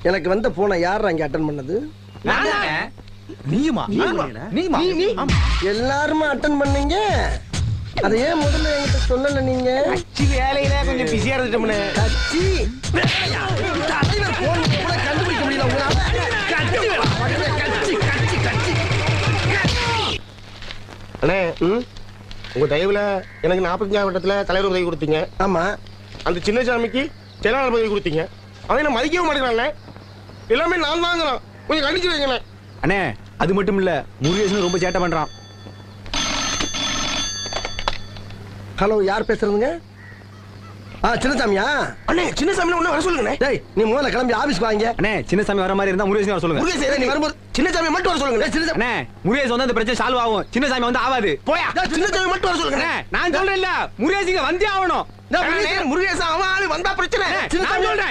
எனக்கு வந்த போன யார் அங்க அட்டன் பண்ணது? எல்லாருமே அட்டன் பண்ணீங்க. அத ஏன் முதல்ல என்கிட்ட சொல்லல நீங்க? கட்சி வேலையில கொஞ்சம் பிஸியா இருந்துட்டோம்னே. கட்சி தலைவர் போன் கூட கண்டுபிடிக்க முடியல உங்களால. அண்ணே, உங்க தயவுல எனக்கு 45 வட்டத்துல தலைவர் உதவி கொடுத்தீங்க. ஆமா, அந்த சின்னசாமிக்கு செயலாளர் பதவி கொடுத்தீங்க. அவன் என்ன மதிக்கவும் மாட்டேங்கிறான்ல. எல்லாமே நான் தாங்கிறான். கொஞ்சம் கண்டிச்சு வைங்களே. அண்ணே, அது மட்டும் இல்ல, முருகேசன் ரொம்ப சேட்டை பண்றான். ஹலோ, யார் பேசுறதுங்க? சின்னசாமியா? அண்ணே, சின்னசாமி ஒண்ணு வர சொல்லுங்க. டேய், நீ முதல்ல கிளம்பி ஆபீஸ்க்கு வாங்க. அண்ணே, சின்னசாமி வர மாதிரி இருந்தா முருகேசன் வர சொல்லுங்க. முருகேசன் நீ வரும்போது சின்னசாமி மட்டும் வர சொல்லுங்க. அண்ணே, முருகேசன் வந்து அந்த பிரச்சனை சால்வ் ஆகும். சின்னசாமி வந்து ஆகாது. போயா, சின்னசாமி மட்டும் வர சொல்லுங்க. நான் சொல்றேன் இல்ல, முருகேசன் வந்தே ஆகணும். முருகேசன் அவன் ஆளு வந்தா பிரச்சனை. நான் சொல்றேன்.